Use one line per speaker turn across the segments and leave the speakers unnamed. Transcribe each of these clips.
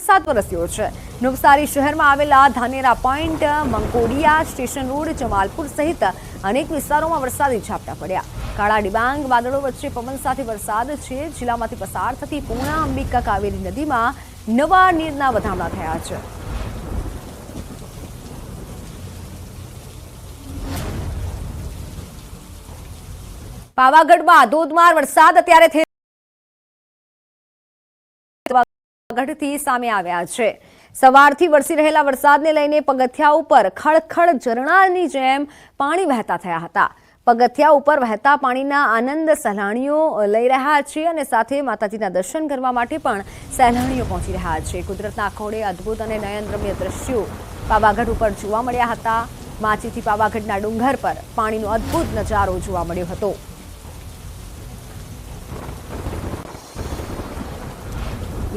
વરસાદ વરસ્યો છે। નવસારી શહેરમાં આવેલા Dhanera point, Mankodiya, station road, Jamalpur સહિત અનેક વિસ્તારોમાં વરસાદી ઝાપટા પડ્યા। કાળા ડિબાંગ વાદળો વચ્ચે પવન સાથે વરસાદ છે। જિલ્લામાંથી પસાર થતી પૂર્ણા અંબિકા કાવેરી નદીમાં નવા નીરના વધામણા થયા છે। પાવાગઢમાં ધોધમાર વરસાદ અત્યારે પાવાગઢથી સામે આવ્યા છે। સવારથી વરસી રહેલા વરસાદને લઈને પગથિયા ઉપર ખળખળ ઝરણાની જેમ પાણી વહેતા થયા હતા। પગથિયા ઉપર વહેતા પાણીના આનંદ સહેલાણીઓ લઈ રહ્યા છે અને સાથે માતાજીના દર્શન કરવા માટે પણ સહેલાણીઓ પહોંચી રહ્યા છે। કુદરતના ખોળે અદ્ભુત અને નયનરમ્ય દ્રશ્યો પાવાગઢ ઉપર જોવા મળ્યા હતા। માચીથી પાવાગઢના ડુંગર પર પાણીનો અદ્ભુત નજારો જોવા મળ્યો હતો।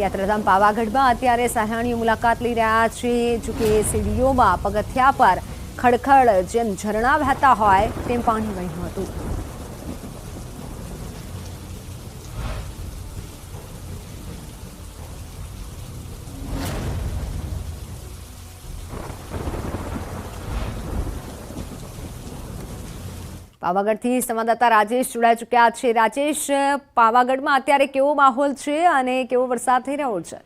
યાત્રાધામ પાવાગઢમાં અત્યારે સહેલાણીઓ મુલાકાત લઈ રહ્યા છે। જોકે સીડીઓમાં પગથિયા પર ખડખડ જેમ ઝરણા વહેતા હોય તેમ પાણી વહેતું હતું। પાવાગઢથી સંવાદદાતા રાજેશ જોડાઈ ચૂક્યા છે। રાજેશ, પાવાગઢમાં અત્યારે કેવો માહોલ છે અને કેવો વરસાદ થઈ રહ્યો છે?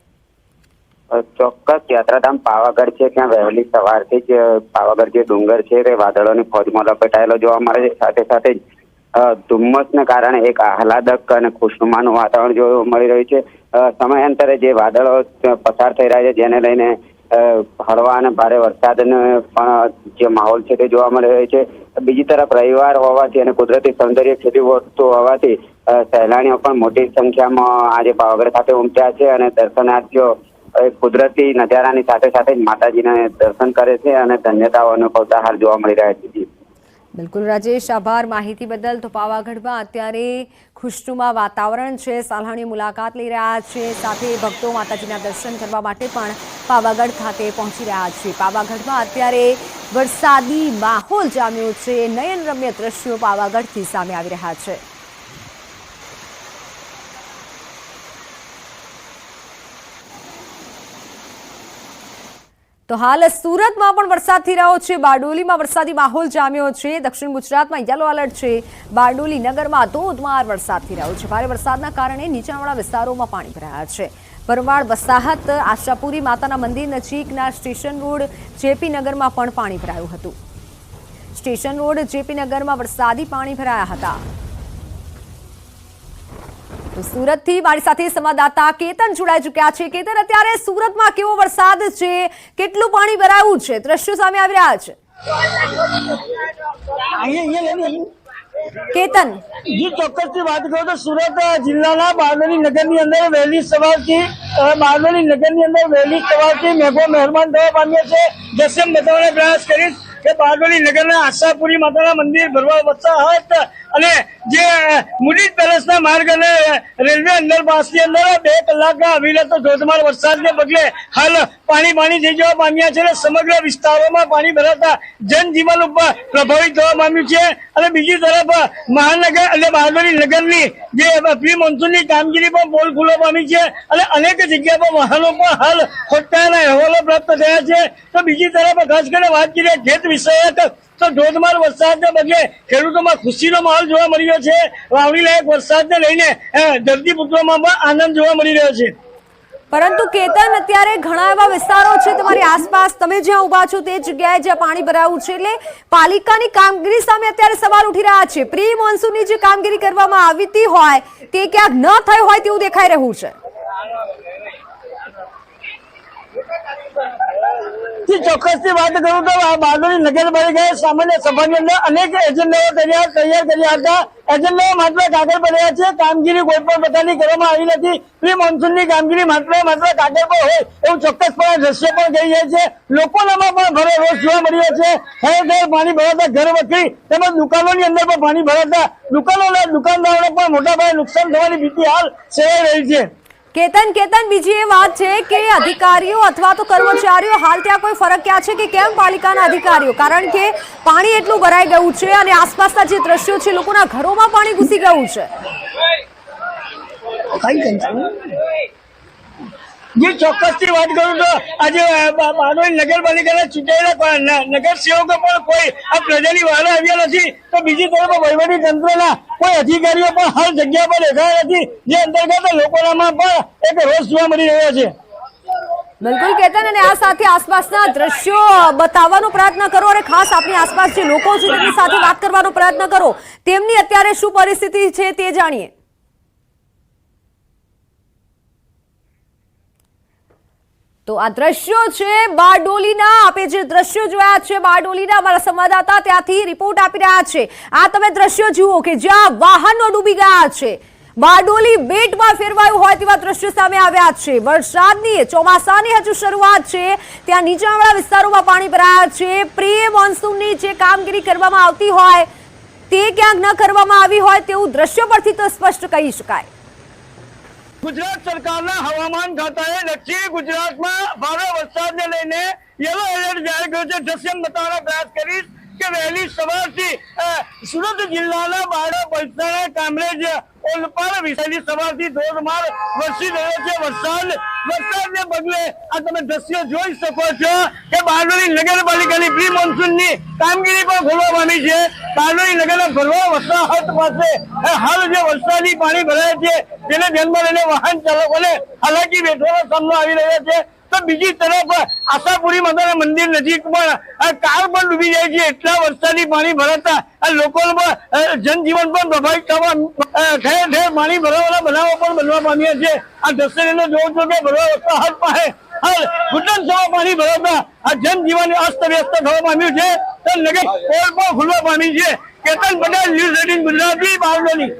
ચોક્કસ યાત્રાધામ પાવાગઢ છે ત્યાં વહેલી સવારથી જ પાવાગઢ જે ડુંગર છે તે વાદળોની ફોજમાં લપેટાયેલો જોવા મળે છે। સાથે સાથે જ ધુમ્મસને કારણે એક આહલાદક અને ખુશનુમાનું વાતાવરણ જોવા મળી રહ્યું છે। સમયાંતરે જે વાદળો પસાર થઈ રહ્યા છે જેને લઈને હળવા અને ભારે વરસાદનો પણ જે માહોલ છે તે જોવા મળી રહ્યો છે। બીજી તરફ રવિવાર હોવાથી અને કુદરતી સૌંદર્ય ખીલી ઉઠતું હોવાથી સહેલાણીઓ પણ મોટી સંખ્યામાં આજે પાવાગઢ ખાતે ઉમટ્યા છે અને દર્શનાર્થીઓ કુદરતી નજારાની સાથે સાથે જ માતાજીને દર્શન કરે છે અને ધન્યતાઓ અનુભવતા હાલ જોવા મળી રહ્યા છે।
બિલકુલ રાજેશ, આભાર માહિતી બદલ। તો પાવાગઢમાં અત્યારે ખુશનુમા વાતાવરણ છે, સહેલાણીઓ મુલાકાત લઈ રહ્યા છે, સાથે ભક્તો માતાજીના દર્શન કરવા માટે પણ પાવાગઢ ખાતે પહોંચી રહ્યા છે। પાવાગઢમાં અત્યારે વરસાદી માહોલ જામ્યો છે। નયનરમ્ય દ્રશ્યો પાવાગઢથી સામે આવી રહ્યા છે। તો હાલ સુરતમાં પણ વરસાદ થઈ રહ્યો છે। બારડોલીમાં વરસાદી માહોલ જામ્યો છે। દક્ષિણ ગુજરાતમાં યલો એલર્ટ છે। બારડોલી નગરમાં ધોધમાર વરસાદ થઈ રહ્યો છે। ભારે વરસાદના કારણે નીચાણવાળા વિસ્તારોમાં પાણી ભરાયા છે। ભરવાડ, વસાહત, આશાપુરી માતાના મંદિર નજીકના સ્ટેશન રોડ, જેપી નગરમાં પણ પાણી ભરાયું હતું। સ્ટેશન રોડ, જેપી નગરમાં વરસાદી પાણી ભરાયા હતા। તો સુરતથી મારી સાથે સંવાદદાતા કેતન જોડાઈ ચૂક્યા છે। કેતન, અત્યારે સુરતમાં કેવો વરસાદ છે, કેટલું પાણી ભરાયું છે, દ્રશ્યો સામે આવી રહ્યા છે? કેતન
જી, ચોક્કસથી વાત કરું તો સુરત જિલ્લાના બારડોલી નગરની અંદર વહેલી સવારથી મેઘો મહેરબાન થવા પામ્યો છે। જેમ બતાવવાનો પ્રયાસ કરીશ કે બારડોલી નગરના આશાપુરી માતાના મંદિર, ભરવાડ, વસાહત અને જે મુરીદ પેલેસના માર્ગ અને રેલવે અંડરપાસની અંદર 2 કલાકના અવિરત ધોધમાર વરસાદને પગલે હાલ પાણી થઈ જવા પામ્યા છે અને સમગ્ર વિસ્તારોમાં પાણી ભરાતા જનજીવન ઉપર પ્રભાવિત થવા પામ્યું છે। અને બીજી તરફ મહાનગર એટલે બારડોલી નગરની જે પ્રી મોન્સૂનની કામગીરી પણ પોલ ખુલ્લો પામી છે અને અનેક જગ્યા પર વાહનો પણ હાલ ખોટકાયાના અહેવાલો પ્રાપ્ત થયા છે। તો બીજી તરફ ખાસ કરીને વાત કરીએ ખેત વિષયક તો ધોધમાર વરસાદને પગલે ખેડૂતોમાં ખુશીનો માહોલ જોવા મળી રહ્યો છે। વાવણી લાયક વરસાદને લઈને ધરતીપુત્રોમાં પણ આનંદ જોવા મળી રહ્યો છે।
પરંતુ કેતન, અત્યારે ઘણા એવા વિસ્તારો છે તમારી આસપાસ, તમે જ્યાં ઉભા છો તે જગ્યાએ જ્યાં પાણી ભરાયું છે, એટલે પાલિકાની કામગીરી સામે અત્યારે સવાલ ઉઠી રહ્યા છે। પ્રી મોન્સૂનની જે કામગીરી કરવામાં આવી હોય તે ક્યાંક ન થઈ હોય તેવું દેખાઈ રહ્યું છે।
ચોક્કસથી વાત કરું તો બારડોલી નગરપાલિકાએ સામાન્ય સભાની અંદર અનેક એજન્ડાઓ તૈયાર કર્યા હતા। એજન્ડાઓ માત્ર કાગળ પર રહ્યા છે, કામગીરી કોઈ પણ પ્રકારની કરવામાં આવી નથી। પ્રી મોન્સૂનની કામગીરી માત્ર કાગળ પર હોય એવું ચોક્કસપણે દ્રશ્ય પણ કહી જાય છે। લોકોનામાં પણ ભારે રોષ જોવા મળી રહ્યો છે। ઠેર ઠેર પાણી ભરાતા ઘર વખરી તેમજ દુકાનોની અંદર પણ પાણી ભરાતા દુકાનદારોને પણ મોટા પાયે નુકસાન થવાની ભીતિ હાલ સેવાઈ રહી છે।
કેતન, બીજી એ વાત છે કે અધિકારીઓ અથવા તો કર્મચારીઓ હાલ ત્યાં કોઈ ફરક ક્યાં છે કે કેમ પાલિકાના અધિકારીઓ, કારણ કે પાણી એટલું ભરાઈ ગયું છે અને આસપાસના જે દ્રશ્યો છે લોકોના ઘરોમાં પાણી ઘૂસી ગયું છે।
જે ચોક્કસથી વાત કરું તો આજે બારડોલી નગરપાલિકાના ચૂંટાયેલા નગર સેવકો પણ કોઈ આ પ્રજાની વારે આવ્યા નથી, તો બીજી તરફ વહીવટી તંત્રના કોઈ અધિકારીઓ પણ હર જગ્યા પર દેખાયા નથી, જે અંતર્ગત લોકોનામાં પણ એક રોષ જોવા મળી રહ્યો છે.
બિલકુલ કેતન, અને આ સાથે આસપાસના દ્રશ્યો બતાવવાનો પ્રયત્ન કરો અને ખાસ આપણી આસપાસ જે લોકો છે તેમની સાથે વાત કરવાનો પ્રયત્ન કરો, તેમની અત્યારે શું પરિસ્થિતિ છે તે જાણીએ. તો આ દ્રશ્યો છે બારડોલીના, આપણે જે દ્રશ્યો જોયા છે બારડોલીના, અમારા સંવાદદાતા ત્યાંથી રિપોર્ટ આપી રહ્યા છે. આ તમે દ્રશ્યો જુઓ કે જ્યાં વાહનો ડૂબી ગયા છે, બારડોલી બેટમાં ફેરવાયું હોય તેવા દ્રશ્યો સામે આવ્યા છે. વરસાદની ચોમાસાની હજુ શરૂઆત છે, ત્યાં નીચાણવાળા વિસ્તારોમાં પાણી ભરાયા છે. પ્રી મોન્સૂનની જે કામગીરી કરવામાં આવતી હોય તે ક્યાંક ન કરવામાં આવી હોય તેવું દ્રશ્ય પરથી તો સ્પષ્ટ કહી શકાય.
ગુજરાત સરકારના હવામાન ખાતાએ દક્ષિણ ગુજરાતમાં ભારે વરસાદને લઈને યલો એલર્ટ જાહેર કર્યો છે. દ્રશ્ય બતાવવાનો પ્રયાસ કરીશ કે વહેલી સવારથી સુરત જિલ્લાના બારડોલી, પલસાણા, કામરેજ, ઓલપાડ વિસ્તારની સવારથી ધોધમાર વરસી રહ્યો છે. વરસાદને પગલે આ તમે દ્રશ્યો જોઈ શકો છો કે બારડોલી નગરપાલિકાની પ્રી મોન્સૂનની કામગીરી પણ ખોલવા પામી છે. બારડોલી નગરના ભરવા વસાહત પાસે હાલ જે વરસાદી પાણી ભરાય છે તેને ધ્યાનમાં લઈને વાહન ચાલકોને હાલાકી વેઠવાનો સામનો આવી રહ્યો છે. તો બીજી તરફ આશાપુરી માતાના મંદિર નજીક પણ કાર પણ ડૂબી જાય છે. એટલા વરસાદી પાણી ભરાતા લોકોનું પણ જનજીવન પણ પ્રભાવિત થવા ઠેર ઠેર પાણી ભરાવાના બનાવો પણ બનવા પામ્યા છે. આ દ્રશ્યને જોઉં છું કે ભરવા વસાહત પાસે હાલ ઘૂંટણસમાં પાણી ભરાતા આ જનજીવન અસ્તવ્યસ્ત થવા પામ્યું છે. તો નગર પોલ પણ ખુલવા પામી છે. કેતન પટેલ, ન્યૂઝ 18 ગુજરાતી, બારડોલી.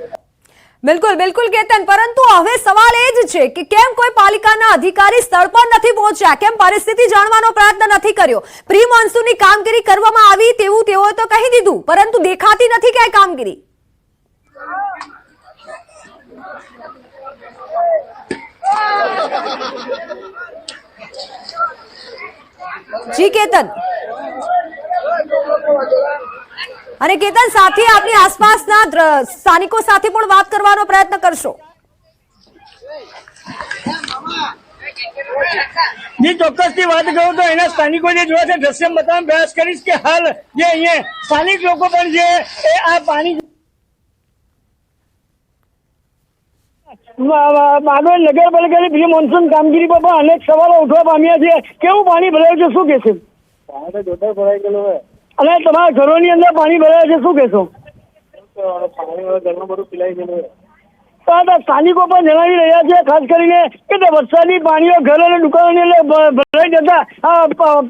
બિલકુલ બિલકુલ કેતન, પરંતુ હવે સવાલ એ જ છે કે કેમ કોઈ પાલિકાના અધિકારી સ્થળ પર નથી પહોંચ્યા, કેમ પરિસ્થિતિ જાણવાનો પ્રયત્ન નથી કર્યો. પ્રી મોન્સૂનની કામગીરી કરવામાં આવી તેવું તેઓએ તો કહી દીધું, પરંતુ દેખાતી નથી ક્યાંય કામગીરી. જી કેતન, અને કેતન સાથે આપની આસપાસના સ્થાનિકો સાથે પણ વાત કરવાનો પ્રયત્ન કરશો.
જે ચોક્કસથી વાત કરું તો એના સ્થાનિકો જે જોયા છે દ્રશ્ય બતાવવાનો પ્રયાસ કરીશ કે હાલ જે અહીંયા સ્થાનિક લોકો પણ છે એ આ પાણી બારડોલી નગરપાલિકાની પ્રી મોન્સૂન કામગીરી પર પણ અનેક સવાલો ઉઠવા પામ્યા છે. કેવું પાણી ભરાયું છે, શું કહેશે?
પાણી તો જોરદાર ભરાઈ ગયેલું હોય
અને તમારા ઘરોની અંદર પાણી ભરાયા છે, શું કહેશો?
પાણી ઘરમાં બધું પીલાઈ ગયેલું હોય.
તો સ્થાનિકો પણ જણાવી રહ્યા છે ખાસ કરીને કે વરસાદી પાણીઓ ઘર અને દુકાનોની અંદર ભરાઈ જતા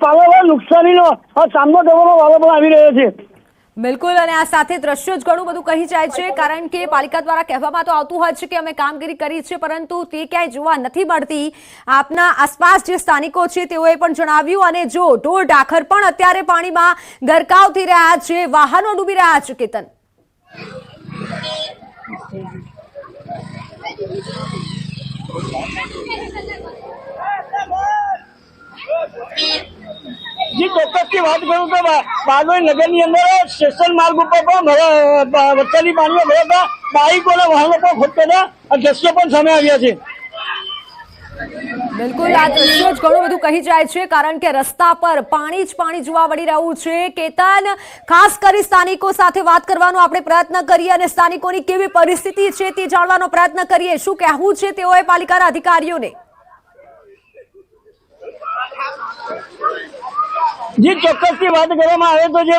પાલાવાર નુકસાનીનો સામનો કરવાનો વારો પણ આવી રહ્યો છે.
બિલકુલ, અને આ સાથે દ્રશ્યો જ ઘણું બધું કહી જાય છે, કારણ કે પાલિકા દ્વારા કહેવામાં તો આવતું હોય છે કે અમે કામગીરી કરી છે, પરંતુ તે ક્યાંય જોવા નથી મળતી. આપના આસપાસ જે સ્થાનિકો છે તેઓએ પણ જણાવ્યું, અને જો ઢોર ઢાખર પણ અત્યારે પાણીમાં ગરકાવ થઈ રહ્યા છે, વાહનો ડૂબી રહ્યા છે. કેતન,
જે ચોક્કસથી વાત કરું તો બારડોલી નગરની અંદર સ્ટેશન માર્ગ ઉપર પણ વરસાદી પાણીમાં ભરાતા બાઇકો અને વાહનો પણ ખોટતા હતા. દ્રશ્યો પણ સામે આવ્યા છે.
બિલકુલ, આ દ્રશ્યો જ ઘણું બધું કહી જાય છે, કારણ કે રસ્તા પર પાણી જ પાણી જોવા મળી રહ્યું છે. કેતન, ખાસ કરી સ્થાનિકો સાથે વાત કરવાનો આપણે પ્રયત્ન કરીએ અને સ્થાનિકોની કેવી પરિસ્થિતિ છે તે જાણવાનો પ્રયત્ન કરીએ. શું કહેવું છે તેઓએ પાલિકાના અધિકારીઓને?
જે ચોક્કસથી વાત કરવામાં આવે તો જે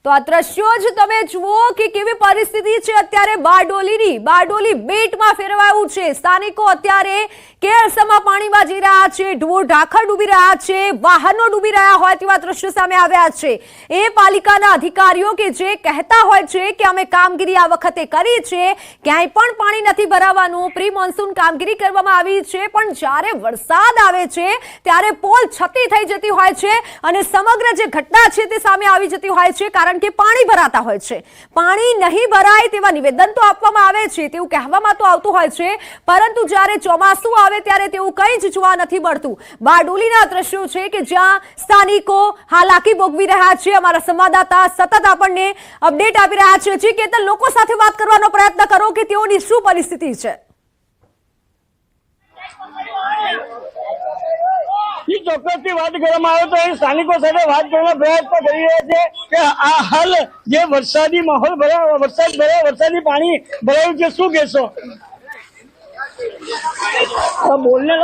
તો આ દ્રશ્યો જ તમે જુઓ કે કેવી પરિસ્થિતિ છે અત્યારે બારડોલીની. બારડોલી બેટમાં ફેરવાયું છે. સ્થાનિકો અત્યારે કેરસમાં પાણીમાં જઈ રહ્યા છે, ઢોર ઢાખર ડૂબી રહ્યા છે, વાહનો ડૂબી રહ્યા હોય તેવા દ્રશ્યો સામે આવ્યા છે. એ પાલિકાના અધિકારીઓ કે જે કહેતા હોય છે કે અમે કામગીરી આ વખતે કરી છે, ક્યાંય પણ પાણી નથી ભરાવાનું, પ્રી મોન્સૂન કામગીરી કરવામાં આવી છે, પણ જ્યારે વરસાદ આવે છે ત્યારે પોલ છતી થઈ જતી હોય છે અને સમગ્ર જે ઘટના છે તે સામે આવી જતી હોય છે, કારણ કે પાણી ભરાતા હોય છે. પાણી નહીં ભરાય તેવા નિવેદન તો આપવામાં આવે છે, તેવું કહેવામાં તો આવતું હોય છે, પરંતુ જ્યારે ચોમાસું આવે ત્યારે તેવું કંઈ જ જોવા નથી મળતું. બારડોલીના દ્રશ્યો છે કે જ્યાં સ્થાનિકો હાલાકી ભોગવી રહ્યા છે. અમારા સંવાદદાતા સતત આપણને અપડેટ આપી રહ્યા છે. જી કેતન, લોકો સાથે વાત કરવાનો પ્રયત્ન કરો કે તેઓની શું પરિસ્થિતિ છે.
ચોક્કસથી વાત કરવામાં આવે તો અહીં સ્થાનિકો સાથે વાત કરવાનો પ્રયાસ પણ કરી રહ્યા છે કે આ હાલ જે વરસાદી માહોલ વરસાદી પાણી ભરાયું છે, શું કહેશો? બોલને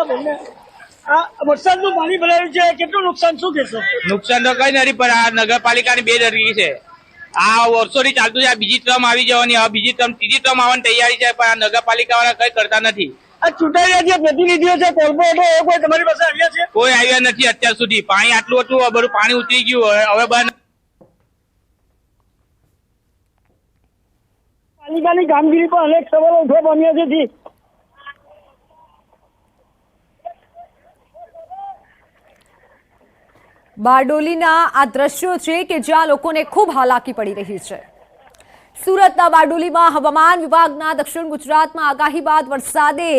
આ વરસાદનું પાણી ભરાયું છે, કેટલું નુકસાન, શું કહેશો?
નુકસાન તો કઈ નથી, પણ આ નગરપાલિકાની બેદરકારી છે. આ વર્ષોથી ચાલતું છે. આ બીજી ટર્મ આવી જવાની, હવે બીજી ટર્મ, ત્રીજી ટર્મ આવવાની તૈયારી છે, પણ આ નગરપાલિકા વાળા કઈ કરતા નથી.
આ ચૂંટાયેલા જે પ્રતિનિધિઓ છે, કોર્પોરેટર, એ કોઈ તમારી પાસે આવ્યા છે?
કોઈ આવ્યા નથી અત્યાર સુધી. પાણી આટલું હતું, બધું પાણી ઉતરી ગયું, હવે બંધ.
પાલિકાની કામગીરી પર અનેક સવાલો ઉઠવા પામ્યા છે.
બારડોલીના આ દ્રશ્યો છે કે જ્યાં લોકોને ખૂબ હાલાકી પડી રહી છે. સુરતના બારડોલીમાં હવામાન વિભાગના દક્ષિણ ગુજરાતમાં આગાહી બાદ વરસાદે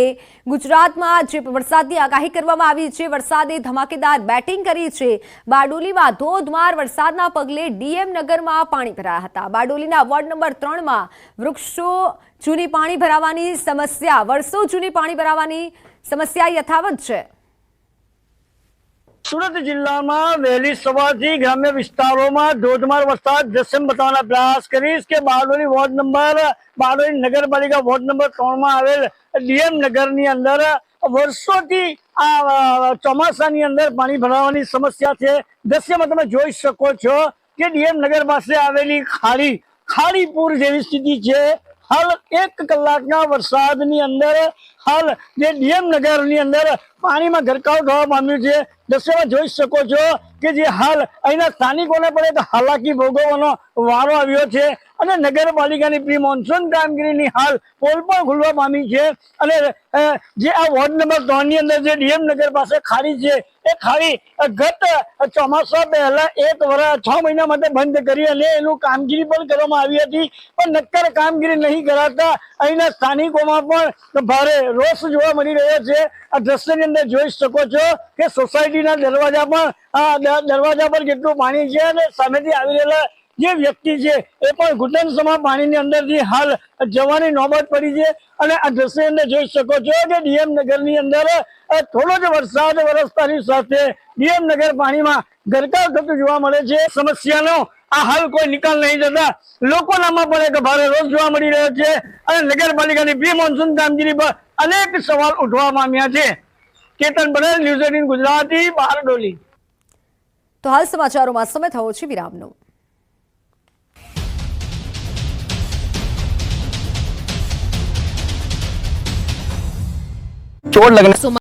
ગુજરાતમાં જે વરસાદની આગાહી કરવામાં આવી છે, વરસાદે ધમાકેદાર બેટિંગ કરી છે. બારડોલીમાં ધોધમાર વરસાદના પગલે ડીએમ નગરમાં પાણી ભરાયા હતા. બારડોલીના વોર્ડ નંબર 3માં વર્ષો જૂની પાણી ભરાવાની સમસ્યા યથાવત છે.
સુરત જિલ્લામાં વહેલી સવારથી ગ્રામ્ય વિસ્તારોમાં ધોધમાર વરસાદ દ્રશ્ય બતાવવાના પ્રયાસ કરીશ કે બારડોલી નગરપાલિકા વોર્ડ નંબર 3માં આવેલ ડીએમ નગરની અંદર વર્ષોથી આ ચોમાસાની અંદર પાણી ભરાવાની સમસ્યા છે. દ્રશ્યમાં તમે જોઈ શકો છો કે ડીએમ નગર પાસે આવેલી ખાડી પૂર જેવી સ્થિતિ છે. હાલ 1 કલાકના વરસાદની અંદર હાલ જે ડીએમ નગરની અંદર પાણીમાં ગરકાવ થવા પામ્યું છે. દ્રશ્યમાં જોઈ શકો છો કે જે હાલ અહીંના સ્થાનિકોને પણ એક હાલાકી ભોગવવાનો વારો આવ્યો છે અને નગરપાલિકાની પ્રી મોન્સૂન કામગીરીની હાલ પોલ પણ ખુલવા પામી છે. અને જે આ વોર્ડ નંબર 3 ની અંદર જે ડીએમ નગર પાસે ખાડી છે, એ ખાડી ગત ચોમાસા પહેલા 6 મહિના માટે બંધ કરી અને એનું કામગીરી પણ કરવામાં આવી હતી, પણ નક્કર કામગીરી નહીં કરાતા અહીંના સ્થાનિકોમાં પણ ભારે રોષ જોવા મળી રહ્યો છે. આ દ્રશ્યની અંદર જોઈ શકો છો કે સોસાયટીના દરવાજા પર કેટલું પાણી છે અને સામેથી આવી રહેલા જે વ્યક્તિ છે એ પણ ઘૂંટણ સમા પાણીની અંદરથી હાલ જવાની નોબત પડી છે. અને આ દ્રશ્યની અંદર જોઈ શકો છો કે ડીએમ નગરની અંદર થોડો જ વરસાદ વરસતાની સાથે ડીએમ નગર પાણીમાં ગરકાવ થતું જોવા મળે છે. સમસ્યાનો આ હાલ કોઈ નિકાલ નહીં થતા લોકોનામાં પણ એક ભારે રોષ જોવા મળી રહ્યો છે અને નગરપાલિકાની પ્રી મોન્સૂન કામગીરી પર અનેક સવાલ ઉઠવા પામ્યા છે. કેતન પટેલ, ન્યૂઝ 18 ગુજરાતી, બારડોલી.
તો હાલ સમાચારોમાં સમય થયો છે વિરામનો.
चोट लगने